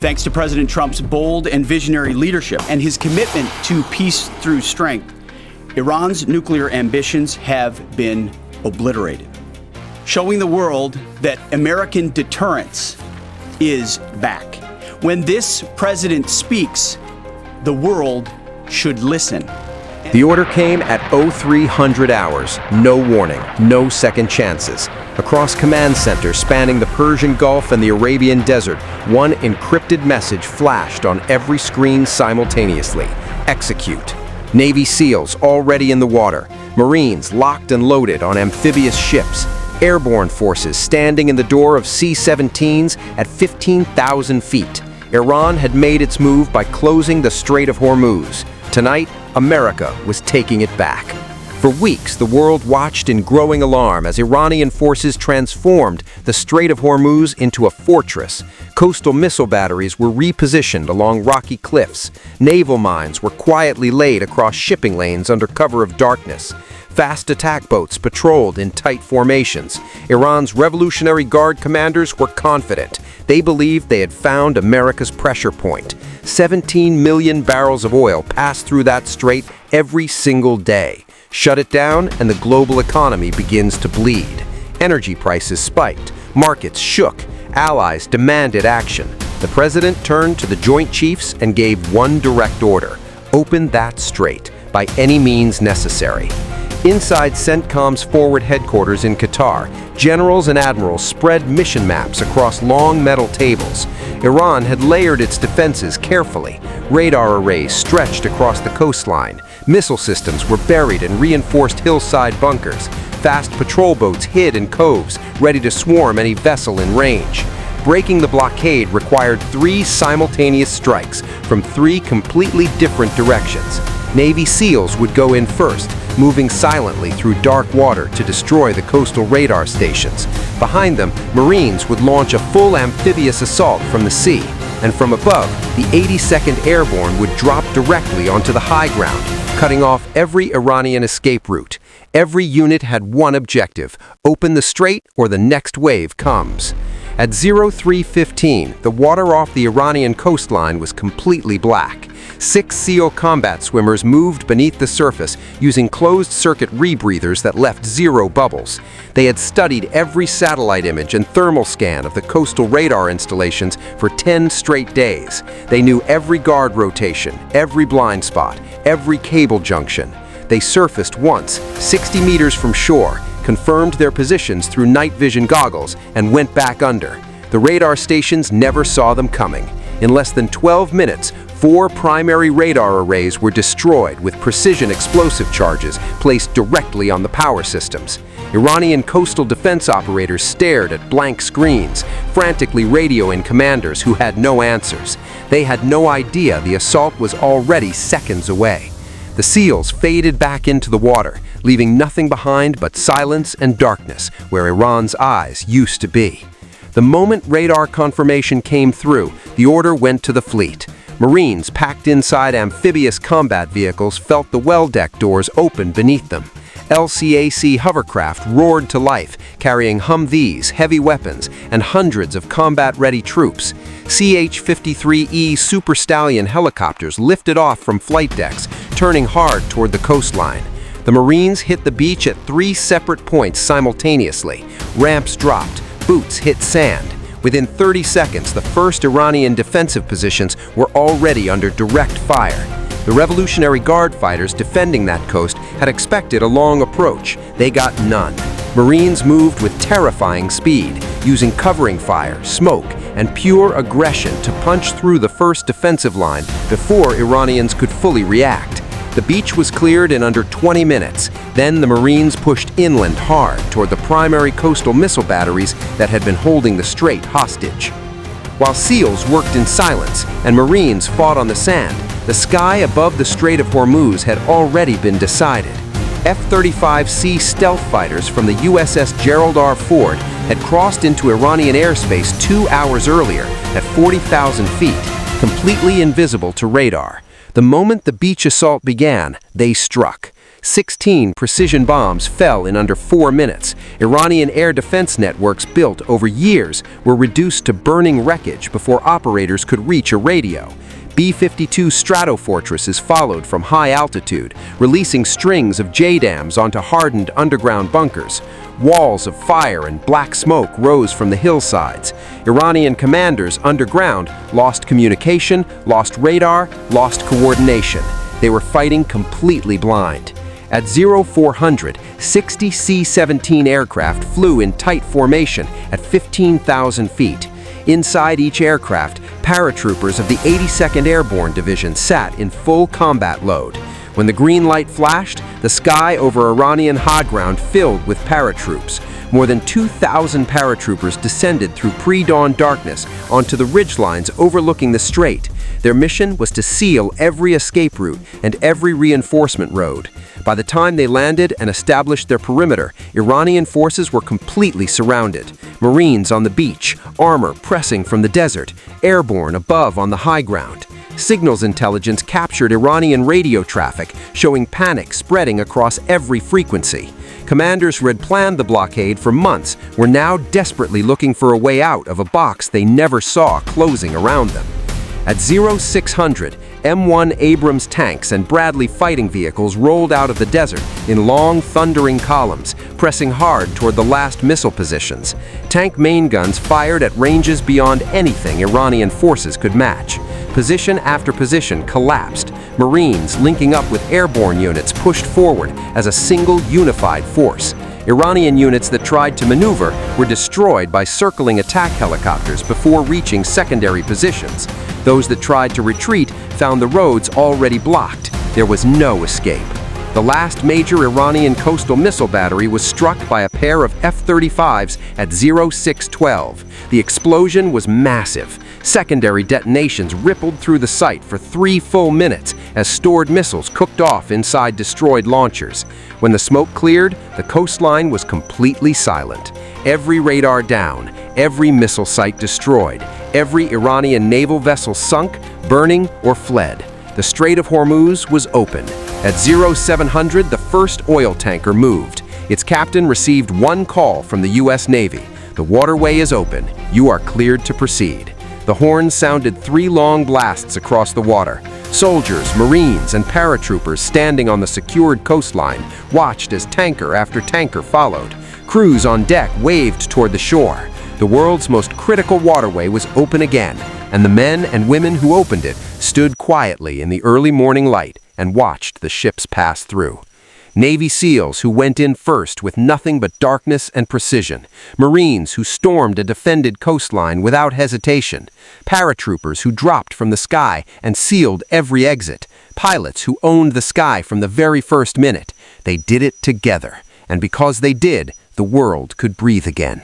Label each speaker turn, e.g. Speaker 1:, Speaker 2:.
Speaker 1: Thanks to President Trump's bold and visionary leadership and his commitment to peace through strength, Iran's nuclear ambitions have been obliterated, showing the world that American deterrence is back. When this president speaks, the world should listen.
Speaker 2: The order came at 0300 hours, no warning, no second chances. Across command centers spanning the Persian Gulf and the Arabian Desert, one encrypted message flashed on every screen simultaneously. Execute. Navy SEALs already in the water, Marines locked and loaded on amphibious ships, airborne forces standing in the door of C-17s at 15,000 feet. Iran had made its move by closing the Strait of Hormuz. Tonight, America was taking it back. For weeks, the world watched in growing alarm as Iranian forces transformed the Strait of Hormuz into a fortress. Coastal missile batteries were repositioned along rocky cliffs. Naval mines were quietly laid across shipping lanes under cover of darkness. Fast attack boats patrolled in tight formations. Iran's Revolutionary Guard commanders were confident. They believed they had found America's pressure point. 17 million barrels of oil passed through that strait every single day. Shut it down and the global economy begins to bleed. Energy prices spiked. Markets shook. Allies demanded action. The president turned to the Joint Chiefs and gave one direct order: open that strait by any means necessary. Inside CENTCOM's forward headquarters in Qatar, generals and admirals spread mission maps across long metal tables. Iran had layered its defenses carefully. Radar arrays stretched across the coastline. Missile systems were buried in reinforced hillside bunkers. Fast patrol boats hid in coves, ready to swarm any vessel in range. Breaking the blockade required 3 simultaneous strikes from 3 completely different directions. Navy SEALs would go in first, moving silently through dark water to destroy the coastal radar stations. Behind them, Marines would launch a full amphibious assault from the sea, and from above, the 82nd Airborne would drop directly onto the high ground, cutting off every Iranian escape route. Every unit had one objective: open the strait or the next wave comes. At 03:15, the water off the Iranian coastline was completely black. 6 SEAL combat swimmers moved beneath the surface using closed-circuit rebreathers that left 0 bubbles. They had studied every satellite image and thermal scan of the coastal radar installations for 10 straight days. They knew every guard rotation, every blind spot, every cable junction. They surfaced once, 60 meters from shore, confirmed their positions through night vision goggles, and went back under. The radar stations never saw them coming. In less than 12 minutes, 4 primary radar arrays were destroyed with precision explosive charges placed directly on the power systems. Iranian coastal defense operators stared at blank screens, frantically radioing commanders who had no answers. They had no idea the assault was already seconds away. The SEALs faded back into the water, leaving nothing behind but silence and darkness where Iran's eyes used to be. The moment radar confirmation came through, the order went to the fleet. Marines packed inside amphibious combat vehicles felt the well deck doors open beneath them. LCAC hovercraft roared to life, carrying Humvees, heavy weapons, and hundreds of combat-ready troops. CH-53E Super Stallion helicopters lifted off from flight decks, turning hard toward the coastline. The Marines hit the beach at 3 separate points simultaneously. Ramps dropped, boots hit sand. Within 30 seconds, the first Iranian defensive positions were already under direct fire. The Revolutionary Guard fighters defending that coast had expected a long approach. They got none. Marines moved with terrifying speed, using covering fire, smoke, and pure aggression to punch through the first defensive line before Iranians could fully react. The beach was cleared in under 20 minutes. Then the Marines pushed inland hard toward the primary coastal missile batteries that had been holding the strait hostage. While SEALs worked in silence and Marines fought on the sand, the sky above the Strait of Hormuz had already been decided. F-35C stealth fighters from the USS Gerald R. Ford had crossed into Iranian airspace 2 hours earlier at 40,000 feet, completely invisible to radar. The moment the beach assault began, they struck. 16 precision bombs fell in under 4 minutes. Iranian air defense networks built over years were reduced to burning wreckage before operators could reach a radio. B-52 stratofortresses followed from high altitude, releasing strings of JDAMs onto hardened underground bunkers. Walls of fire and black smoke rose from the hillsides. Iranian commanders underground lost communication, lost radar, lost coordination. They were fighting completely blind. At 0400, 60 C-17 aircraft flew in tight formation at 15,000 feet. Inside each aircraft, paratroopers of the 82nd Airborne Division sat in full combat load. When the green light flashed, the sky over Iranian high ground filled with paratroops. More than 2,000 paratroopers descended through pre-dawn darkness onto the ridgelines overlooking the strait. Their mission was to seal every escape route and every reinforcement road. By the time they landed and established their perimeter, Iranian forces were completely surrounded. Marines on the beach, armor pressing from the desert, airborne above on the high ground. Signals intelligence captured Iranian radio traffic, showing panic spreading across every frequency. Commanders who had planned the blockade for months were now desperately looking for a way out of a box they never saw closing around them. At 0600, M1 Abrams tanks and Bradley fighting vehicles rolled out of the desert in long, thundering columns, pressing hard toward the last missile positions. Tank main guns fired at ranges beyond anything Iranian forces could match. Position after position collapsed. Marines linking up with airborne units pushed forward as a single unified force. Iranian units that tried to maneuver were destroyed by circling attack helicopters before reaching secondary positions. Those that tried to retreat found the roads already blocked. There was no escape. The last major Iranian coastal missile battery was struck by a pair of F-35s at 0612. The explosion was massive. Secondary detonations rippled through the site for 3 full minutes as stored missiles cooked off inside destroyed launchers. When the smoke cleared, the coastline was completely silent. Every radar down, every missile site destroyed, every Iranian naval vessel sunk, burning, or fled. The Strait of Hormuz was open. At 0700, the first oil tanker moved. Its captain received one call from the U.S. Navy. The waterway is open. You are cleared to proceed. The horns sounded 3 long blasts across the water. Soldiers, Marines, and paratroopers standing on the secured coastline watched as tanker after tanker followed. Crews on deck waved toward the shore. The world's most critical waterway was open again, and the men and women who opened it stood quietly in the early morning light and watched the ships pass through. Navy SEALs who went in first with nothing but darkness and precision. Marines who stormed a defended coastline without hesitation. Paratroopers who dropped from the sky and sealed every exit. Pilots who owned the sky from the very first minute. They did it together, and because they did, the world could breathe again.